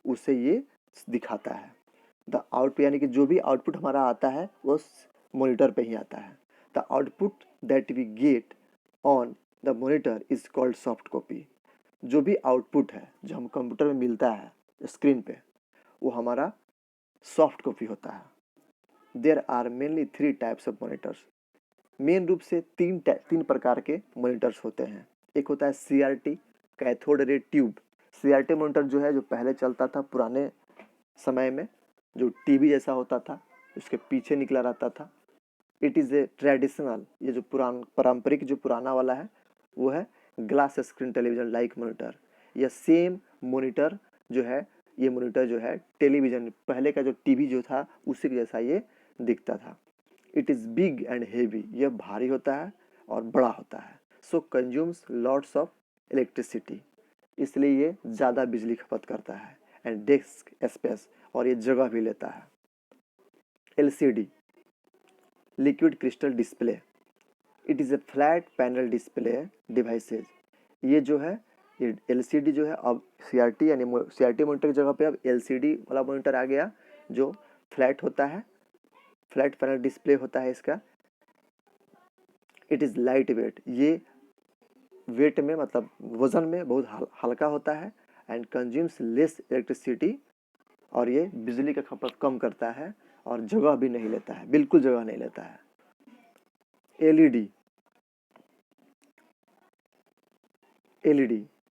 उसे ये दिखाता है। द आउटपुट यानी कि जो भी आउटपुट हमारा आता है वो मॉनिटर पे ही आता है। The output that we get on the monitor is called soft copy. जो भी आउटपुट है जो हम कंप्यूटर में मिलता है स्क्रीन पे, वो हमारा सॉफ्ट कॉपी होता है। There are mainly 3 types of monitors. मेन रूप से तीन प्रकार के मॉनिटर्स होते हैं। एक होता है CRT, cathode ray tube. CRT monitor जो है, जो पहले चलता था पुराने समय में, जो टीवी जैसा होता था, उसके पीछे निकला रहता था। इट इज़ ए ट्रेडिशनल, ये जो पारंपरिक जो पुराना वाला है वो है glass screen television like monitor. यह सेम मॉनिटर जो है, ये मॉनिटर जो है टेलीविजन पहले का जो टीवी जो था उसी के जैसा ये दिखता था। It is big and heavy, यह भारी होता है और बड़ा होता है। सो कंज्यूम्स लॉट्स ऑफ इलेक्ट्रिसिटी, इसलिए ये ज़्यादा बिजली खपत करता है। एंड डेस्क स्पेस, और ये जगह भी लेता है। LCD, liquid crystal display. It is a flat panel display devices. ये जो है, ये LCD जो है, अब CRT यानी CRT मॉनिटर की जगह पे अब LCD वाला मॉनिटर आ गया, जो फ्लैट होता है, फ्लैट पैनल डिस्प्ले होता है इसका। इट इज़ लाइट वेट, ये वेट में मतलब वजन में बहुत हल्का होता है। एंड कंज्यूम्स लेस इलेक्ट्रिसिटी, और ये बिजली का खपत कम करता है और जगह भी नहीं लेता है, बिल्कुल जगह नहीं लेता है। LED,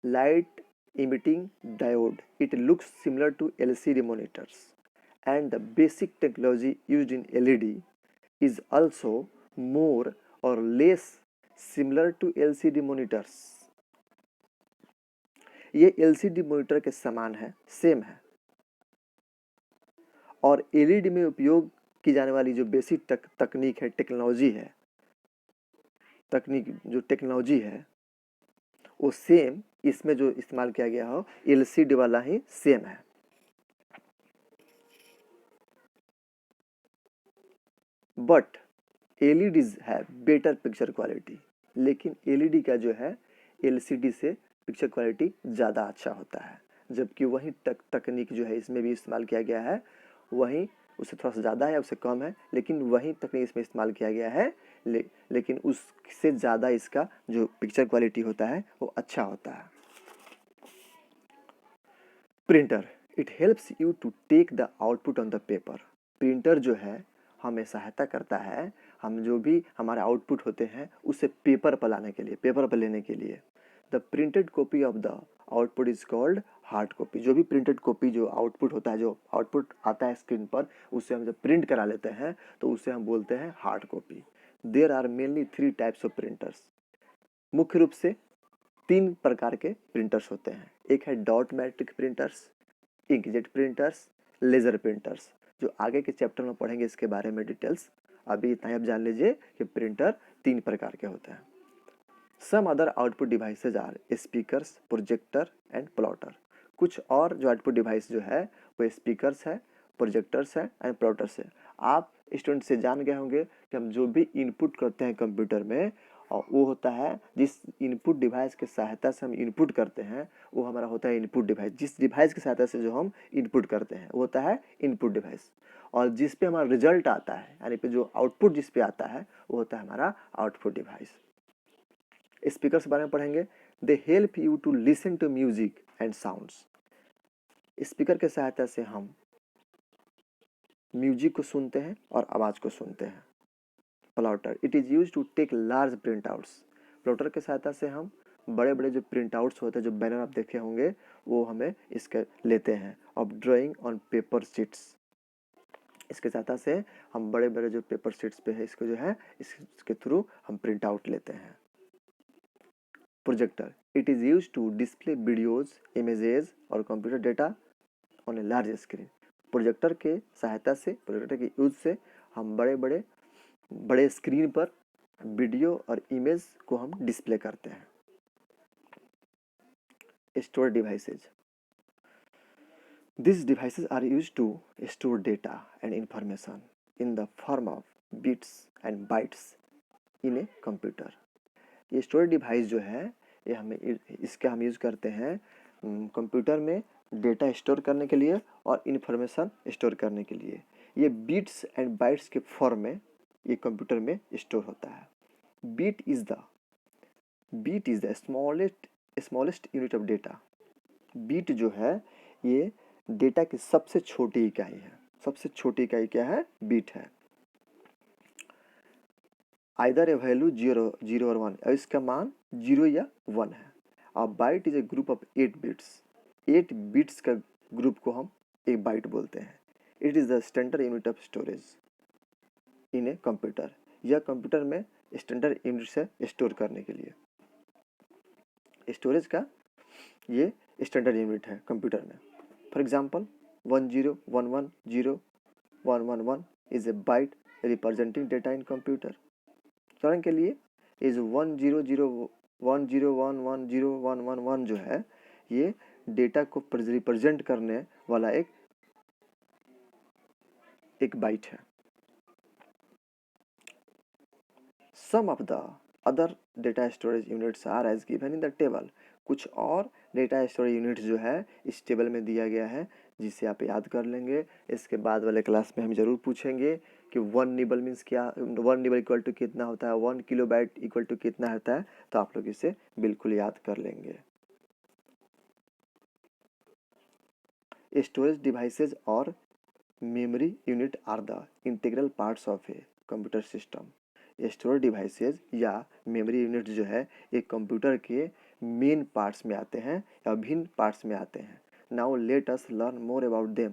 light emitting diode. It looks similar to LCD monitors, and the basic technology used in LED is also more or less similar to LCD monitors. ये LCD मॉनिटर के समान है, सेम है। और LED में उपयोग की जाने वाली जो बेसिक तकनीक है, टेक्नोलॉजी है, जो टेक्नोलॉजी है वो सेम इसमें जो इस्तेमाल किया गया हो LCD वाला ही सेम है। बट LEDs है बेटर पिक्चर क्वालिटी, लेकिन LED का जो है LCD से पिक्चर क्वालिटी ज़्यादा अच्छा होता है। जबकि वही तकनीक जो है इसमें भी इस्तेमाल किया गया है, वहीं उससे थोड़ा सा ज़्यादा है, उससे कम है, लेकिन वही तकनीक इसमें इस्तेमाल किया गया है। लेकिन उससे ज़्यादा इसका जो पिक्चर क्वालिटी होता है वो अच्छा होता है। Printer, it helps you to take the output on the paper. Printer जो है हमें सहायता करता है, हम जो भी हमारे आउटपुट होते हैं उसे पेपर पर लाने के लिए, पेपर पर लेने के लिए। The printed copy of the output is called hard copy. जो भी प्रिंटेड कॉपी जो आउटपुट होता है, जो आउटपुट आता है स्क्रीन पर, उसे हम जब प्रिंट करा लेते हैं तो उसे हम बोलते हैं hard copy. There are mainly 3 types of printers. मुख्य रूप से 3 प्रकार के प्रिंटर्स होते हैं। एक है dot matrix printers, inkjet printers, laser printers. जो आगे के चैप्टर में पढ़ेंगे इसके बारे में डिटेल्स। अभी इतना ही आप जान लीजिए कि प्रिंटर 3 प्रकार के होते हैं। Some other output devices are speakers, projector and plotter. कुछ और जो आउटपुट डिवाइस जो है वो स्पीकर्स है, प्रोजेक्टर्स है एंड प्लॉटर्स है। आप स्टूडेंट से जान गए होंगे कि हम जो भी इनपुट करते हैं कंप्यूटर में, और वो होता है जिस इनपुट डिवाइस के सहायता से हम इनपुट करते हैं वो हमारा होता है इनपुट डिवाइस। जिस डिवाइस की सहायता से जो हम इनपुट करते हैं वो होता है इनपुट डिवाइस। और जिस पे हमारा रिजल्ट आता है, यानी पे जो आउटपुट जिस पे आता है वो होता है हमारा आउटपुट डिवाइस। स्पीकर के बारे में पढ़ेंगे। They help you to listen to music and sounds. Speaker के सहायता से हम म्यूजिक को सुनते हैं और आवाज को सुनते हैं। Plotter, it is use to take large print outs. Plotter के सहायता से हम बड़े बड़े जो प्रिंट आउट्स होते हैं, जो बैनर आप देखे होंगे, वो हमें इसके लेते हैं। Of drawing on paper sheets, इसके सहायता से हम बड़े बड़े जो पेपर शीट्स पे है इसको जो है इसके थ्रू हम प्रिंट आउट लेते हैं। Projector, it is use to display videos, images और computer data on a large screen. Projector के सहायता से, प्रोजेक्टर के यूज से हम बड़े स्क्रीन पर वीडियो और इमेज को हम डिस्प्ले करते हैं। Store devices, this devices are use to store data and information in the form of bits and bytes in a computer. ये स्टोरेज डिवाइस जो है ये इसका हम यूज़ करते हैं कंप्यूटर में डेटा स्टोर करने के लिए और इन्फॉर्मेशन स्टोर करने के लिए। ये बिट्स एंड बाइट्स के फॉर्म में ये कंप्यूटर में स्टोर होता है। Bit is the smallest unit of data. Bit जो है ये डेटा की सबसे छोटी इकाई है। सबसे छोटी इकाई क्या है? बीट है। आइदर ए वैल्यू जीरो और वन, इसका मान 0 या 1 है। अब byte is a group of 8 bits. 8 bits का ग्रुप को हम एक बाइट बोलते हैं। It is the standard unit of storage in a computer. यह कंप्यूटर में स्टैंडर्ड यूनिट से स्टोर करने के लिए, स्टोरेज का ये स्टैंडर्ड यूनिट है कंप्यूटर में। For example 10110111 is a byte representing data in computer. उदाहरण के लिए इज 100110110111 जो है ये डेटा को रिप्रेजेंट करने वाला एक बाइट है। Some of the other data storage units are as given in the table. कुछ और डेटा स्टोरेज यूनिट्स जो है इस टेबल में दिया गया है, जिसे आप याद कर लेंगे। इसके बाद वाले क्लास में हम जरूर पूछेंगे कि 1 निबल मीन्स क्या, 1 निबल इक्वल टू कितना होता है, 1 किलोबाइट इक्वल टू कितना होता है, तो आप लोग इसे बिल्कुल याद कर लेंगे। स्टोरेज डिवाइसेज और memory unit are the integral parts of a computer system. Storage devices या मेमोरी यूनिट जो है एक कंप्यूटर के मेन पार्ट्स में आते हैं या भिन्न पार्ट्स में आते हैं। Now let us learn more about them.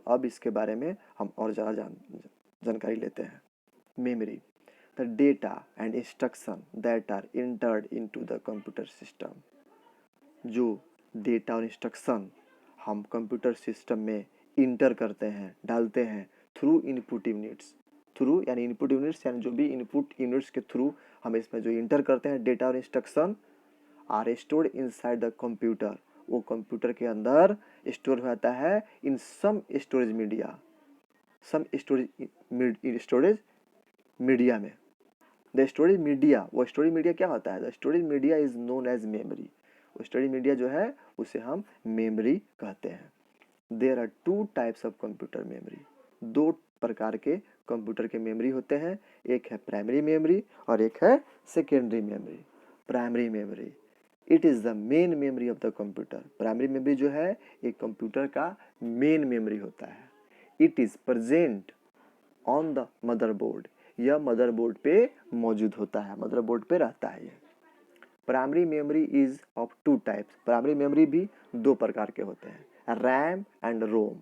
अब इसके बारे में हम और ज़्यादा जानकारी लेते हैं। Memory, the data and instruction that are entered into the computer system. जो डेटा और इंस्ट्रक्शन हम कंप्यूटर सिस्टम में इंटर करते हैं, डालते हैं थ्रू इनपुट यूनिट्स। थ्रू यानी इनपुट यूनिट्स यानी जो भी इनपुट यूनिट्स के थ्रू हम इसमें जो इंटर करते हैं डेटा और instruction are stored inside the computer. वो कंप्यूटर के अंदर स्टोर हो जाता है in some storage media, some storage media में। द स्टोरेज मीडिया, वो स्टोरेज मीडिया क्या होता है? The storage media is known as memory. वो स्टोरेज मीडिया जो है उसे हम मेमोरी कहते हैं। There are 2 types of computer memory. 2 प्रकार के कंप्यूटर के मेमोरी होते हैं। एक है प्राइमरी मेमोरी और एक है secondary memory. Primary memory, it is the main memory of the computer. Primary memory जो है एक कंप्यूटर का मेन मेमोरी होता है। It is present on the motherboard. यह मदरबोर्ड पे मौजूद होता है, मदरबोर्ड पे रहता है। Primary memory is of 2 types. Primary memory भी 2 प्रकार के होते हैं, रैम एंड रोम।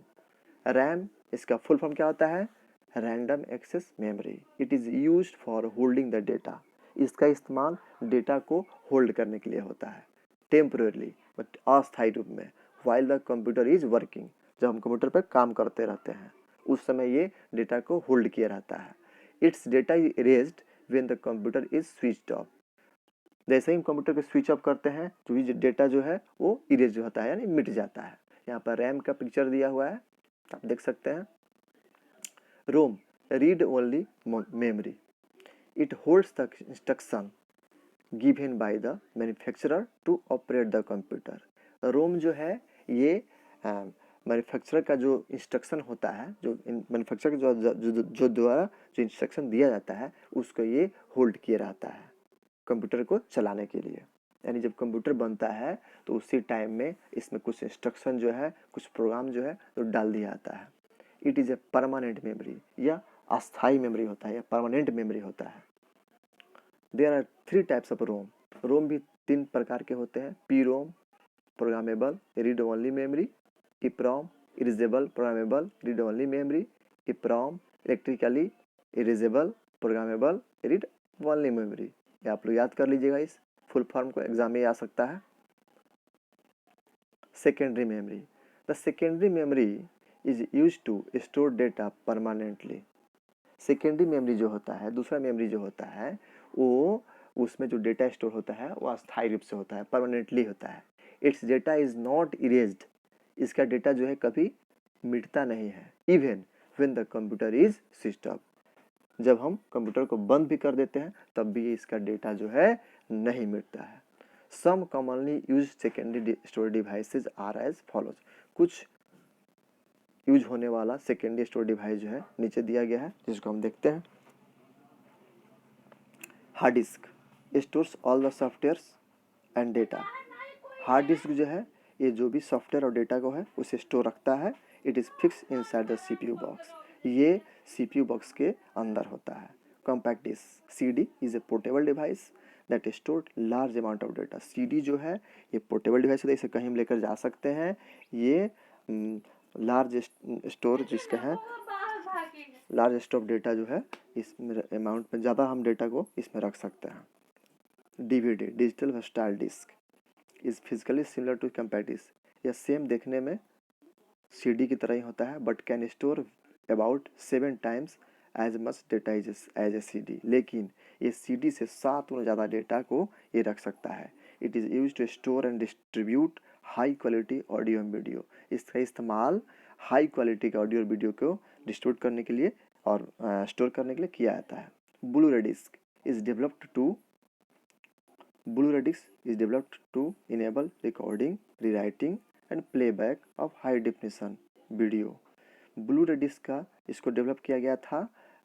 रैम इसका फुल फॉर्म क्या होता है? Random access memory. It is used for holding the data. इसका इस्तेमाल डेटा को होल्ड करने के लिए होता है टेम्परेली, बट अस्थायी रूप में। While the computer is working, जब हम कंप्यूटर पर काम करते रहते हैं उस समय ये डेटा को होल्ड किया रहता है। It's data is erased when the computer is switched off. जैसे ही हम कंप्यूटर को स्विच ऑफ करते हैं तो ये डेटा जो है वो इरेज होता है यानी मिट जाता है। यहाँ पर रैम का पिक्चर दिया हुआ है, आप देख सकते हैं। ROM, read only memory. It holds the instruction given by the manufacturer to operate the computer. ROM जो है ये मैन्युफैक्चरर का जो इंस्ट्रक्शन होता है, जो मैन्युफैक्चरर जो द्वारा जो इंस्ट्रक्शन दिया जाता है उसको ये होल्ड किए रहता है कंप्यूटर को चलाने के लिए। यानी जब कंप्यूटर बनता है तो उसी टाइम में इसमें कुछ इंस्ट्रक्शन जो है, कुछ प्रोग्राम जो है तो डाल दिया जाता है। It is a permanent memory, या अस्थाई मेमोरी होता है या परमानेंट मेमोरी होता है। There are 3 types of ROM. ROM भी 3 प्रकार के होते हैं। P ROM, programmable read only memory. EPROM, erasable programmable read only memory. EEPROM, electrically erasable programmable read only memory. ये आप लोग याद कर लीजिएगा, इस फुल फॉर्म को एग्जाम में आ सकता है। Secondary memory, the secondary memory is use to store data permanently. Secondary memory जो होता है, दूसरा मेमोरी जो होता है वो उसमें जो डेटा स्टोर होता है वो अस्थायी रूप से होता है, परमानेंटली होता है। It's data is not erased. इसका डेटा जो है कभी मिटता नहीं है। Even when the computer is switched off, जब हम कंप्यूटर को बंद भी कर देते हैं तब भी इसका डेटा जो है नहीं मिटता है। Some commonly used secondary storage devices are as follows. कुछ यूज होने वाला सेकेंडरी स्टोर डिवाइस जो है नीचे दिया गया है, जिसको हम देखते हैं। Hard disk stores all the softwares and data. Hard disk जो है ये जो भी सॉफ्टवेयर और डेटा को है उसे स्टोर रखता है। It is fix inside the CPU box. ये सीपीयू बॉक्स के अंदर होता है। Compact disc CD is a portable device that store large amount of data. CD जो है ये पोर्टेबल डिवाइस है, इसे कहीं हम लेकर जा सकते हैं। ये लार्ज स्टोर जिसका है लार्ज स्टोर ऑफ डेटा जो है इसमें अमाउंट में ज़्यादा हम डेटा को इसमें रख सकते हैं। DVD digital versatile disc is physically similar to compact disc. यह सेम देखने में सीडी की तरह ही होता है, but can store about 7 times as much data as a CD. लेकिन ये सीडी से 7 गुना ज़्यादा डेटा को ये रख सकता है। It is use to store and distribute high quality audio and video. इसका इस्तेमाल हाई क्वालिटी के ऑडियो और वीडियो को डिस्ट्रीब्यूट करने के लिए और स्टोर करने के लिए किया जाता है। Blu-ray disc is developed to Blu-ray disc is developed to enable recording, rewriting and playback of high definition video. Blu-ray disc का इसको डेवलप किया गया था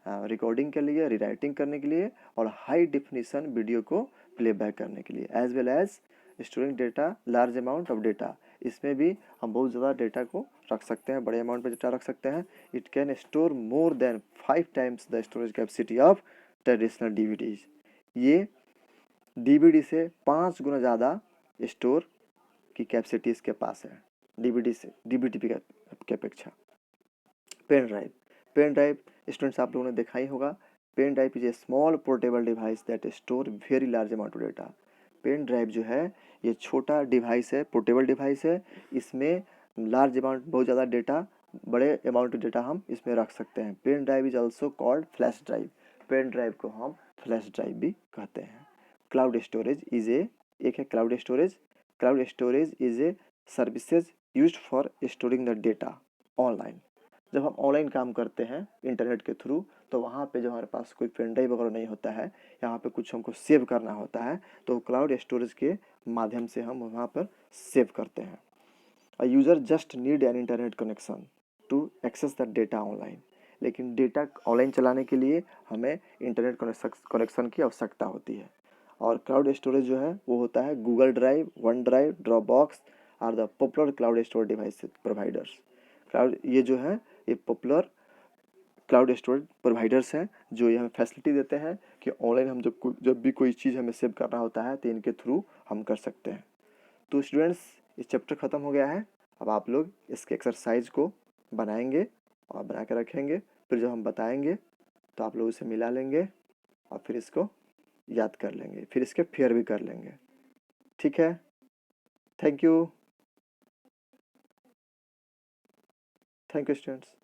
रिकॉर्डिंग के लिए, रीराइटिंग करने के लिए और हाई डिफिनीशन वीडियो को प्लेबैक करने के लिए, as well as storing data large amount of data. इसमें भी हम बहुत ज़्यादा डेटा को रख सकते हैं, बड़े अमाउंट में डेटा रख सकते हैं। It can store more than 5 times the storage capacity of traditional DVDs. ये डीवीडी से 5 गुना ज़्यादा स्टोर की कैपेसिटी इसके पास है डीवीडी से, डीवीडी की अपेक्षा। पेन ड्राइव स्टूडेंट्स आप लोगों ने देखा ही होगा। Pen drive is a small portable device that store very large amount of data. Pen drive जो है ये छोटा डिवाइस है, पोर्टेबल डिवाइस है। इसमें लार्ज अमाउंट, बहुत ज़्यादा डेटा, बड़े अमाउंट ऑफ डेटा हम इसमें रख सकते हैं। Pen drive is also called flash drive. Pen drive को हम फ्लैश ड्राइव भी कहते हैं। क्लाउड स्टोरेज इज एक है cloud storage. Cloud storage is a services used for storing the data online. जब हम ऑनलाइन काम करते हैं इंटरनेट के थ्रू, तो वहाँ पे जब हमारे पास कोई पेन ड्राइव वगैरह नहीं होता है, यहाँ पे कुछ हमको सेव करना होता है, तो क्लाउड स्टोरेज के माध्यम से हम वहाँ पर सेव करते हैं। A user just need an internet connection to access the data online. लेकिन डेटा ऑनलाइन चलाने के लिए हमें इंटरनेट कनेक्शन की आवश्यकता होती है। और क्लाउड स्टोरेज जो है वो होता है Google Drive, One Drive, Dropbox are the popular cloud storage device providers. Cloud ये जो है ये पॉपुलर क्लाउड स्टोरेज प्रोवाइडर्स हैं जो ये हमें फैसिलिटी देते हैं कि ऑनलाइन हम जब भी कोई चीज़ हमें सेव करना होता है तो इनके थ्रू हम कर सकते हैं। तो स्टूडेंट्स इस चैप्टर ख़त्म हो गया है। अब आप लोग इसके एक्सरसाइज को बनाएंगे और बना के रखेंगे। फिर जब हम बताएंगे तो आप लोग इसे मिला लेंगे और फिर इसको याद कर लेंगे, फिर इसके फेयर भी कर लेंगे। ठीक है, थैंक यू स्टूडेंट्स।